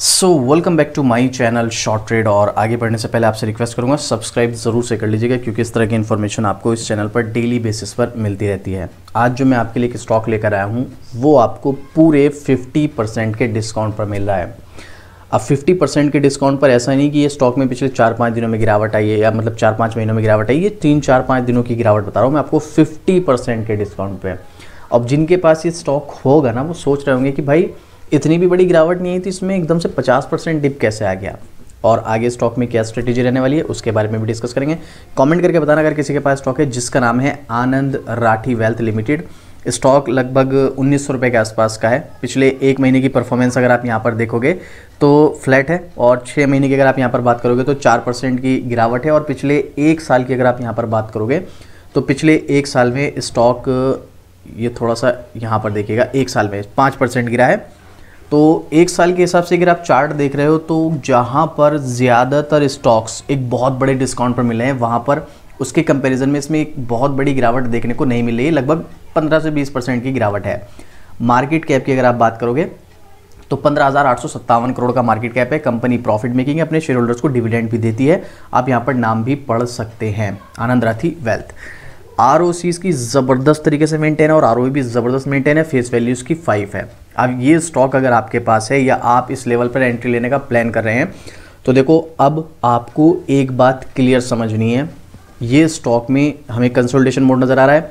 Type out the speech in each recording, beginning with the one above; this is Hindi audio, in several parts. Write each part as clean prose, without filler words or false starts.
Welcome back to my channel short trade. और आगे बढ़ने से पहले आपसे रिक्वेस्ट करूंगा सब्सक्राइब ज़रूर से कर लीजिएगा, क्योंकि इस तरह की इन्फॉर्मेशन आपको इस चैनल पर डेली बेसिस पर मिलती रहती है। आज जो मैं आपके लिए एक स्टॉक लेकर आया हूं वो आपको पूरे 50% के डिस्काउंट पर मिल रहा है। अब 50% के डिस्काउंट पर ऐसा नहीं कि ये स्टॉक में पिछले 4-5 दिनों में गिरावट आई है, या मतलब 4-5 महीनों में गिरावट आई, ये 3-4-5 दिनों की गिरावट बता रहा हूँ मैं आपको 50% के डिस्काउंट पे। अब जिनके पास ये स्टॉक होगा ना वो सोच रहे होंगे कि भाई इतनी भी बड़ी गिरावट नहीं आई थी, इसमें एकदम से 50% डिप कैसे आ गया, और आगे स्टॉक में क्या स्ट्रेटेजी रहने वाली है उसके बारे में भी डिस्कस करेंगे। कमेंट करके बताना अगर किसी के पास स्टॉक है जिसका नाम है आनंद राठी वेल्थ लिमिटेड। स्टॉक लगभग 1900 रुपये के आसपास का है। पिछले एक महीने की परफॉर्मेंस अगर आप यहाँ पर देखोगे तो फ्लैट है, और 6 महीने की अगर आप यहाँ पर बात करोगे तो 4% की गिरावट है, और पिछले 1 साल की अगर आप यहाँ पर बात करोगे तो पिछले 1 साल में स्टॉक ये थोड़ा सा यहाँ पर देखिएगा 1 साल में 5% गिरा है। तो 1 साल के हिसाब से अगर आप चार्ट देख रहे हो तो जहाँ पर ज़्यादातर स्टॉक्स एक बहुत बड़े डिस्काउंट पर मिले हैं वहाँ पर उसके कंपैरिजन में इसमें एक बहुत बड़ी गिरावट देखने को नहीं मिल रही है। लगभग 15 से 20% की गिरावट है। मार्केट कैप की अगर आप बात करोगे तो 15,857 करोड़ का मार्केट कैप है। कंपनी प्रॉफिट मेकिंग है, अपने शेयर होल्डर्स को डिविडेंड भी देती है। आप यहाँ पर नाम भी पढ़ सकते हैं, आनंद राठी वेल्थ। ROCs की ज़बरदस्त तरीके से मेंटेन है और ROE भी ज़बरदस्त मेंटेन है। फेस वैल्यू इसकी 5 है। अब ये स्टॉक अगर आपके पास है या आप इस लेवल पर एंट्री लेने का प्लान कर रहे हैं तो देखो, अब आपको एक बात क्लियर समझनी है, ये स्टॉक में हमें कंसोलिडेशन मोड नज़र आ रहा है।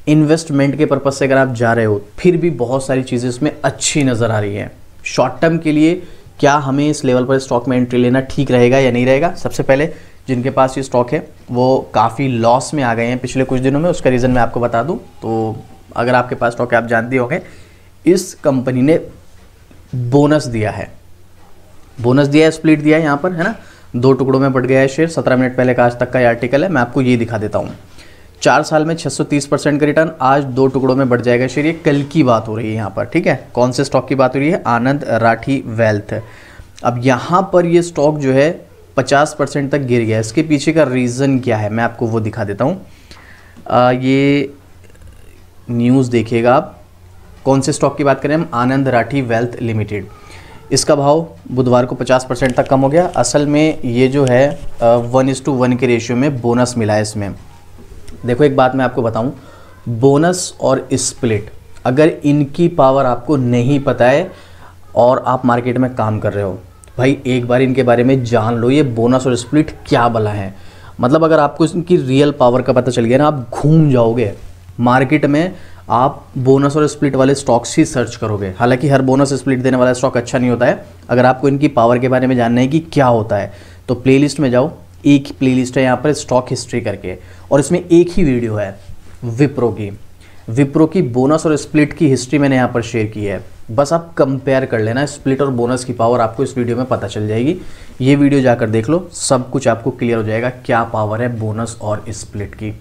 इन्वेस्टमेंट के पर्पज़ से अगर आप जा रहे हो फिर भी बहुत सारी चीज़ें इसमें अच्छी नज़र आ रही हैं। शॉर्ट टर्म के लिए क्या हमें इस लेवल पर स्टॉक में एंट्री लेना ठीक रहेगा या नहीं रहेगा? सबसे पहले जिनके पास ये स्टॉक है वो काफ़ी लॉस में आ गए हैं पिछले कुछ दिनों में, उसका रीज़न मैं आपको बता दूं। तो अगर आपके पास स्टॉक है आप जानते होंगे, इस कंपनी ने बोनस दिया है, स्प्लिट दिया है यहाँ पर, है ना। 2 टुकड़ों में बढ़ गया है शेयर। 17 मिनट पहले का आज तक का ये आर्टिकल है, मैं आपको ये दिखा देता हूँ। 4 साल में 630% का रिटर्न, आज 2 टुकड़ों में बढ़ जाएगा शेयर। ये कल की बात हो रही है यहाँ पर, ठीक है। कौन से स्टॉक की बात हो रही है? आनंद राठी वेल्थ। अब यहाँ पर ये स्टॉक जो है 50% तक गिर गया। इसके पीछे का रीज़न क्या है मैं आपको वो दिखा देता हूँ। ये न्यूज़ देखिएगा आप। कौन से स्टॉक की बात करें हम? आनंद राठी वेल्थ लिमिटेड। इसका भाव बुधवार को 50% तक कम हो गया। असल में ये जो है 1:1 के रेशियो में बोनस मिला है इसमें। देखो एक बात मैं आपको बताऊं, बोनस और स्प्लिट अगर इनकी पावर आपको नहीं पता है और आप मार्केट में काम कर रहे हो, भाई एक बार इनके बारे में जान लो, ये बोनस और स्प्लिट क्या भला है। मतलब अगर आपको इनकी रियल पावर का पता चल गया ना, आप घूम जाओगे मार्केट में। आप बोनस और स्प्लिट वाले स्टॉक्स ही सर्च करोगे। हालांकि हर बोनस स्प्लिट देने वाला स्टॉक अच्छा नहीं होता है। अगर आपको इनकी पावर के बारे में जानना है कि क्या होता है तो प्लेलिस्ट में जाओ। एक प्लेलिस्ट है यहाँ पर स्टॉक हिस्ट्री करके, और इसमें एक ही वीडियो है विप्रो की बोनस और स्प्लिट की हिस्ट्री मैंने यहाँ पर शेयर की है। बस आप कंपेयर कर लेना, स्प्लिट और बोनस की पावर आपको इस वीडियो में पता चल जाएगी। ये वीडियो जाकर देख लो, सब कुछ आपको क्लियर हो जाएगा क्या पावर है बोनस और स्प्लिट की।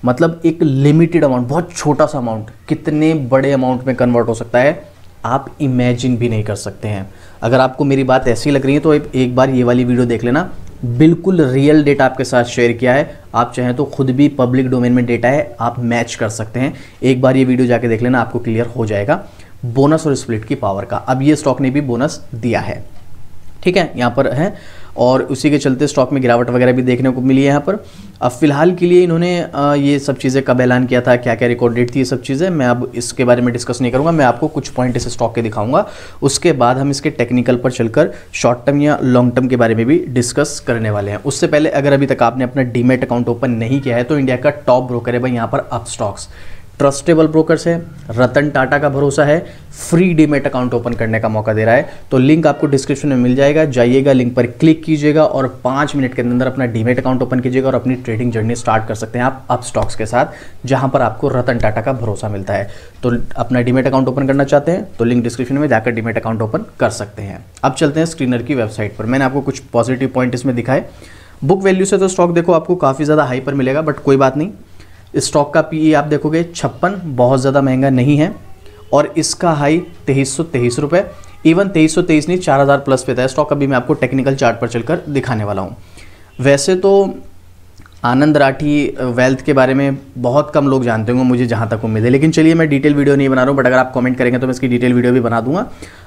मतलब एक लिमिटेड अमाउंट, बहुत छोटा सा अमाउंट कितने बड़े अमाउंट में कन्वर्ट हो सकता है आप इमेजिन भी नहीं कर सकते हैं। अगर आपको मेरी बात ऐसी लग रही है तो एक बार ये वाली वीडियो देख लेना। बिल्कुल रियल डेटा आपके साथ शेयर किया है। आप चाहें तो खुद भी पब्लिक डोमेन में डेटा है, आप मैच कर सकते हैं। एक बार ये वीडियो जाके देख लेना, आपको क्लियर हो जाएगा बोनस और स्प्लिट की पावर का। अब ये स्टॉक ने भी बोनस दिया है, ठीक है, यहाँ पर है, और उसी के चलते स्टॉक में गिरावट वगैरह भी देखने को मिली है यहाँ पर। अब फिलहाल के लिए इन्होंने ये सब चीज़ें कब ऐलान किया था, क्या क्या रिकॉर्ड डेट थी, ये सब चीज़ें मैं अब इसके बारे में डिस्कस नहीं करूँगा। मैं आपको कुछ पॉइंट इस स्टॉक के दिखाऊंगा, उसके बाद हम इसके टेक्निकल पर चलकर शॉर्ट टर्म या लॉन्ग टर्म के बारे में भी डिस्कस करने वाले हैं। उससे पहले अगर अभी तक आपने अपना डीमैट अकाउंट ओपन नहीं किया है तो इंडिया का टॉप ब्रोकर है भाई यहाँ पर अपस्टॉक्स। ट्रस्टेबल ब्रोकर्स है, रतन टाटा का भरोसा है, फ्री डीमैट अकाउंट ओपन करने का मौका दे रहा है। तो लिंक आपको डिस्क्रिप्शन में मिल जाएगा, जाइएगा, लिंक पर क्लिक कीजिएगा और 5 मिनट के अंदर अपना डीमैट अकाउंट ओपन कीजिएगा और अपनी ट्रेडिंग जर्नी स्टार्ट कर सकते हैं आप अपस्टॉक्स के साथ, जहां पर आपको रतन टाटा का भरोसा मिलता है। तो अपना डीमैट अकाउंट ओपन करना चाहते हैं तो लिंक डिस्क्रिप्शन में जाकर डीमैट अकाउंट ओपन कर सकते हैं। अब चलते हैं स्क्रीनर की वेबसाइट पर। मैंने आपको कुछ पॉजिटिव पॉइंट इसमें दिखाए। बुक वैल्यू से तो स्टॉक देखो आपको काफ़ी ज़्यादा हाई पर मिलेगा, बट कोई बात नहीं। स्टॉक का पीई आप देखोगे 56, बहुत ज़्यादा महंगा नहीं है, और इसका हाई 2323 रुपये। इवन 2323 नहीं, 4000 प्लस पे था स्टॉक। अभी मैं आपको टेक्निकल चार्ट पर चलकर दिखाने वाला हूँ। वैसे तो आनंद राठी वेल्थ के बारे में बहुत कम लोग जानते होंगे, मुझे जहाँ तक उम्मीद है। लेकिन चलिए मैं डिटेल वीडियो नहीं बना रहा हूँ, बट अगर आप कमेंट करेंगे तो मैं इसकी डिटेल वीडियो भी बना दूंगा।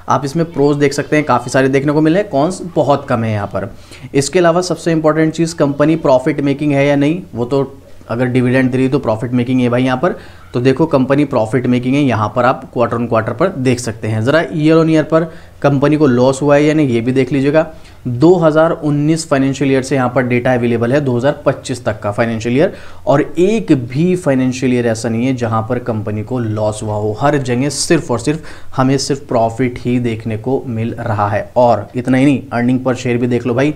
आप इसमें प्रोज देख सकते हैं, काफ़ी सारे देखने को मिले हैं, कॉन्स बहुत कम है यहाँ पर। इसके अलावा सबसे इंपॉर्टेंट चीज़, कंपनी प्रॉफिट मेकिंग है या नहीं, वो तो अगर डिविडेंड दे रही तो प्रॉफिट मेकिंग है भाई यहाँ पर। तो देखो कंपनी प्रॉफिट मेकिंग है, यहाँ पर आप क्वार्टर ऑन क्वार्टर पर देख सकते हैं। ज़रा ईयर ऑन ईयर पर कंपनी को लॉस हुआ है या नहीं ये भी देख लीजिएगा। 2019 फाइनेंशियल ईयर से यहाँ पर डेटा अवेलेबल है 2025 तक का फाइनेंशियल ईयर, और एक भी फाइनेंशियल ईयर ऐसा नहीं है जहाँ पर कंपनी को लॉस हुआ हो। हर जगह सिर्फ और सिर्फ हमें सिर्फ प्रॉफिट ही देखने को मिल रहा है। और इतना ही नहीं, अर्निंग पर शेयर भी देख लो भाई,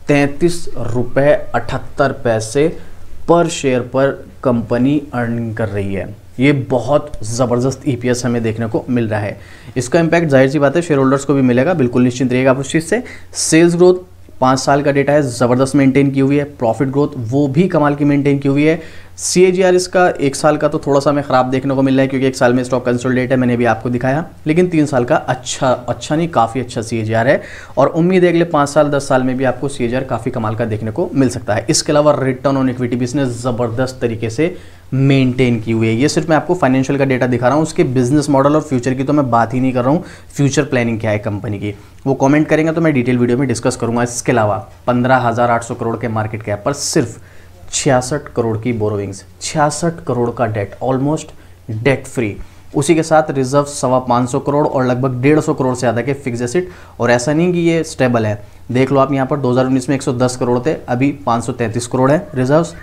33.78 पर शेयर पर कंपनी अर्निंग कर रही है। ये बहुत ज़बरदस्त ईपीएस हमें देखने को मिल रहा है। इसका इम्पैक्ट जाहिर सी बात है शेयर होल्डर्स को भी मिलेगा, बिल्कुल निश्चिंत रहिएगा आप उस चीज़ से। सेल्स ग्रोथ 5 साल का डेटा है, ज़बरदस्त मेंटेन की हुई है। प्रॉफिट ग्रोथ वो भी कमाल की मेंटेन की हुई है। CAGR इसका 1 साल का तो थोड़ा सा हमें ख़राब देखने को मिल रहा है, क्योंकि 1 साल में स्टॉक कंसोलिडेट है, मैंने भी आपको दिखाया। लेकिन 3 साल का अच्छा नहीं, काफ़ी अच्छा CAGR है, और उम्मीद है अगले 5 साल 10 साल में भी आपको CAGR काफ़ी कमाल का देखने को मिल सकता है। इसके अलावा रिटर्न ऑन इक्विटी भी इसने ज़बरदस्त तरीके से मेंटेन की हुई है। ये सिर्फ मैं आपको फाइनेंशियल का डेटा दिखा रहा हूँ, उसके बिजनेस मॉडल और फ्यूचर की तो मैं बात ही नहीं कर रहा हूँ। फ्यूचर प्लानिंग क्या है कंपनी की, वो कमेंट करेंगे तो मैं डिटेल वीडियो में डिस्कस करूँगा। इसके अलावा 15,800 करोड़ के मार्केट कैप पर सिर्फ 66 करोड़ की बोरोविंग्स, 66 करोड़ का डेट, ऑलमोस्ट डेट फ्री। उसी के साथ रिजर्व 525 करोड़ और लगभग 150 करोड़ से ज़्यादा के फिक्स एसेट। और ऐसा नहीं कि ये स्टेबल है, देख लो आप यहाँ पर 2019 में 110 करोड़ थे, अभी 533 करोड़ है रिजर्व्स,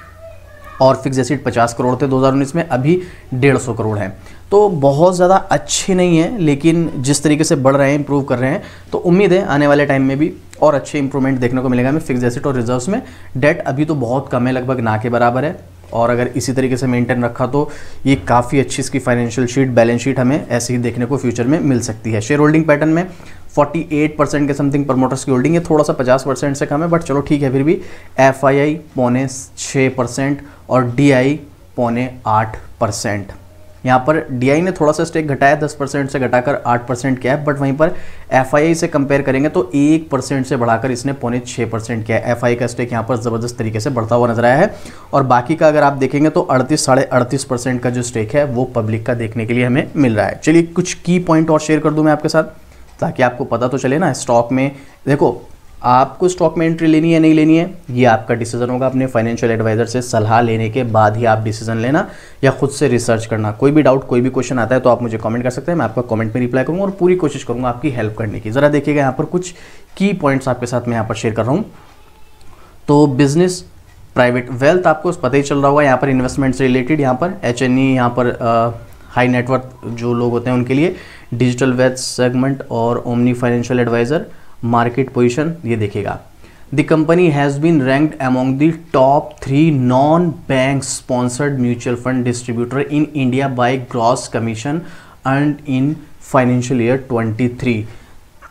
और फिक्स एसेट 50 करोड़ थे 2019 में, अभी 150 करोड़ हैं। तो बहुत ज़्यादा अच्छे नहीं है, लेकिन जिस तरीके से बढ़ रहे हैं, इंप्रूव कर रहे हैं, तो उम्मीद है आने वाले टाइम में भी और अच्छे इंप्रूवमेंट देखने को मिलेगा हमें फिक्स एसेट और रिजर्व्स में। डेट अभी तो बहुत कम है, लगभग ना के बराबर है, और अगर इसी तरीके से मेंटेन रखा तो ये काफ़ी अच्छी इसकी फाइनेंशियल शीट, बैलेंस शीट हमें ऐसे ही देखने को फ्यूचर में मिल सकती है। शेयर होल्डिंग पैटर्न में 48% के समथिंग प्रमोटर्स की होल्डिंग है, थोड़ा सा 50% से कम है, बट चलो ठीक है। फिर भी FII 6.25% और DI 8.25%। यहाँ पर DI ने थोड़ा सा स्टेक घटाया, 10% से घटाकर 8% किया है, बट वहीं पर FII से कंपेयर करेंगे तो 1% से बढ़ाकर इसने 6.25% किया है। FII का स्टेक यहाँ पर ज़बरदस्त तरीके से बढ़ता हुआ नजर आया है, और बाकी का अगर आप देखेंगे तो 38-38.5% का जो स्टेक है वो पब्लिक का देखने के लिए हमें मिल रहा है। चलिए कुछ की पॉइंट और शेयर कर दूँ मैं आपके साथ, ताकि आपको पता तो चले ना स्टॉक में। देखो, आपको स्टॉक में एंट्री लेनी है नहीं लेनी है ये आपका डिसीजन होगा, अपने फाइनेंशियल एडवाइजर से सलाह लेने के बाद ही आप डिसीजन लेना, या खुद से रिसर्च करना। कोई भी डाउट, कोई भी क्वेश्चन आता है तो आप मुझे कमेंट कर सकते हैं, मैं आपका कमेंट में रिप्लाई करूंगा और पूरी कोशिश करूंगा आपकी हेल्प करने की। ज़रा देखिएगा यहाँ पर कुछ की पॉइंट्स आपके साथ मैं यहाँ पर शेयर कर रहा हूँ। तो बिजनेस, प्राइवेट वेल्थ आपको पता ही चल रहा होगा, यहाँ पर इन्वेस्टमेंट से रिलेटेड, यहाँ पर HNE, यहाँ पर हाई नेटवर्थ जो लोग होते हैं उनके लिए, डिजिटल वेल्थ सेगमेंट और omni financial adviser. Market position ये देखिएगा, the company has been ranked among the top 3 non bank sponsored mutual fund distributor in India by gross commission earned in financial year 23।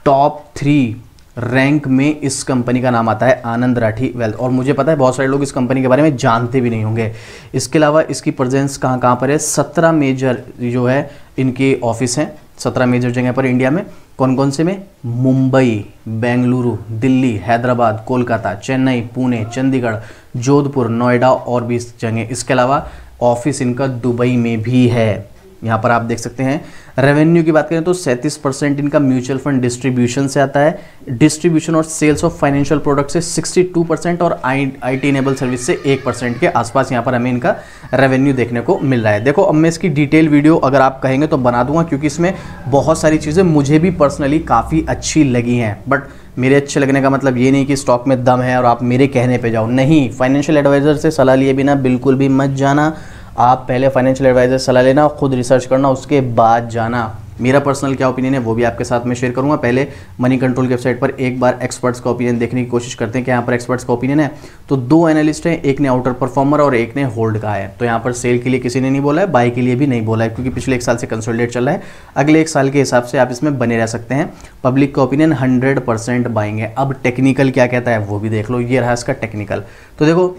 Top 3 rank में इस कंपनी का नाम आता है आनंद राठी वेल्थ, और मुझे पता है बहुत सारे लोग इस कंपनी के बारे में जानते भी नहीं होंगे। इसके अलावा इसकी प्रेजेंस कहाँ पर है, 17 मेजर जो है इनके ऑफिस हैं, 17 मेजर जगह पर इंडिया में। कौन कौन से में, मुंबई, बेंगलुरु, दिल्ली, हैदराबाद, कोलकाता, चेन्नई, पुणे, चंडीगढ़, जोधपुर, नोएडा और भी इस जगह। इसके अलावा ऑफिस इनका दुबई में भी है, यहाँ पर आप देख सकते हैं। रेवेन्यू की बात करें तो 37% इनका म्यूचुअल फंड डिस्ट्रीब्यूशन से आता है, डिस्ट्रीब्यूशन और सेल्स ऑफ फाइनेंशियल प्रोडक्ट से 62% और IT इनेबल सर्विस से 1% के आसपास यहाँ पर हमें इनका रेवेन्यू देखने को मिल रहा है। देखो, अब मैं इसकी डिटेल वीडियो अगर आप कहेंगे तो बना दूंगा, क्योंकि इसमें बहुत सारी चीज़ें मुझे भी पर्सनली काफ़ी अच्छी लगी हैं। बट मेरे अच्छे लगने का मतलब ये नहीं कि स्टॉक में दम है और आप मेरे कहने पर जाओ, नहीं। फाइनेंशियल एडवाइज़र से सलाह लिए बिना बिल्कुल भी मत जाना। आप पहले फाइनेंशियल एडवाइजर सलाह लेना, खुद रिसर्च करना, उसके बाद जाना। मेरा पर्सनल क्या ओपिनियन है वो भी आपके साथ में शेयर करूंगा। पहले मनी कंट्रोल की वेबसाइट पर एक बार एक्सपर्ट्स का ओपिनियन देखने की कोशिश करते हैं कि यहाँ पर एक्सपर्ट्स का ओपिनियन है। तो 2 एनालिस्ट हैं, एक ने आउटर परफॉर्मर और एक ने होल्ड का है। तो यहाँ पर सेल के लिए किसी ने नहीं बोला है, बाई के लिए भी नहीं बोला है, क्योंकि पिछले 1 साल से कंसोलिडेट चल रहा है। अगले 1 साल के हिसाब से आप इसमें बने रह सकते हैं। पब्लिक का ओपिनियन 100% बाइंग है। अब टेक्निकल क्या कहता है वो भी देख लो, ये रहा इसका टेक्निकल। तो देखो,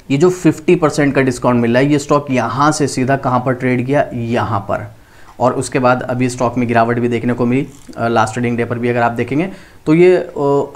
ये जो 50% का डिस्काउंट मिल रहा है, ये स्टॉक यहाँ से सीधा कहाँ पर ट्रेड किया, यहाँ पर, और उसके बाद अभी स्टॉक में गिरावट भी देखने को मिली। लास्ट ट्रेडिंग डे पर भी अगर आप देखेंगे तो ये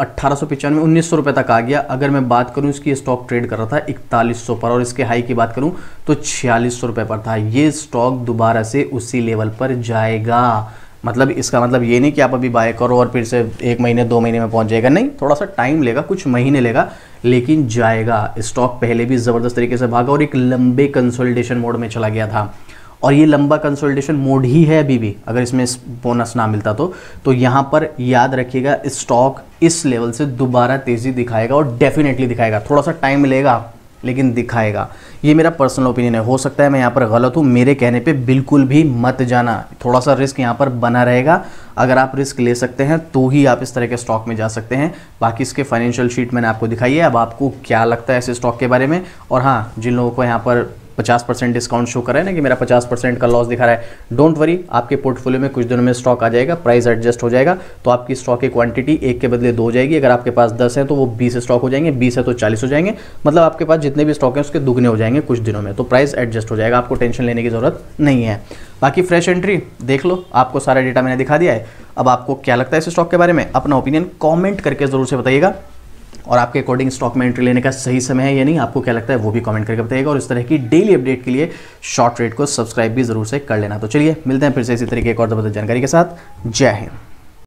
1895 1900 रुपये तक आ गया। अगर मैं बात करूं इसकी, स्टॉक ट्रेड कर रहा था 4100 पर और इसके हाई की बात करूं तो 4600 रुपये पर था। ये स्टॉक दोबारा से उसी लेवल पर जाएगा। मतलब इसका मतलब ये नहीं कि आप अभी बाय करो और फिर से 1 महीने 2 महीने में पहुंच जाएगा, नहीं, थोड़ा सा टाइम लेगा, कुछ महीने लेगा, लेकिन जाएगा। स्टॉक पहले भी ज़बरदस्त तरीके से भागा और एक लंबे कंसोलिडेशन मोड में चला गया था और ये लंबा कंसोलिडेशन मोड ही है अभी भी, अगर इसमें बोनस ना मिलता तो यहाँ पर याद रखिएगा स्टॉक इस लेवल से दोबारा तेज़ी दिखाएगा और डेफिनेटली दिखाएगा। थोड़ा सा टाइम लेगा लेकिन दिखाएगा। ये मेरा पर्सनल ओपिनियन है, हो सकता है मैं यहाँ पर गलत हूँ। मेरे कहने पे बिल्कुल भी मत जाना, थोड़ा सा रिस्क यहाँ पर बना रहेगा। अगर आप रिस्क ले सकते हैं तो ही आप इस तरह के स्टॉक में जा सकते हैं। बाकी इसके फाइनेंशियल शीट मैंने आपको दिखाई है। अब आपको क्या लगता है ऐसे स्टॉक के बारे में? और हाँ, जिन लोगों को यहाँ पर 50% डिस्काउंट शो कर रहा है ना कि मेरा 50% का लॉस दिखा रहा है, डोंट वरी, आपके पोर्टफोलियो में कुछ दिनों में स्टॉक आ जाएगा, प्राइस एडजस्ट हो जाएगा, तो आपकी स्टॉक की क्वांटिटी 1 के बदले 2 हो जाएगी। अगर आपके पास 10 है तो वो 20 स्टॉक हो जाएंगे, 20 है तो 40 हो जाएंगे। मतलब आपके पास जितने भी स्टॉक हैं उसके दुगने हो जाएंगे कुछ दिनों में, तो प्राइस एडजस्ट हो जाएगा, आपको टेंशन लेने की ज़रूरत नहीं है। बाकी फ्रेश एंट्री देख लो, आपको सारा डेटा मैंने दिखा दिया है। अब आपको क्या लगता है इस स्टॉक के बारे में? अपना ओपिनियन कॉमेंट करके ज़रूर से बताइएगा। और आपके अकॉर्डिंग स्टॉक में एंट्री लेने का सही समय है या नहीं, आपको क्या लगता है वो भी कमेंट करके बताइएगा। और इस तरह की डेली अपडेट के लिए शॉर्ट ट्रेड को सब्सक्राइब भी जरूर से कर लेना। तो चलिए मिलते हैं फिर से इसी तरीके एक और ज़बरदस्त जानकारी के साथ। जय हिंद।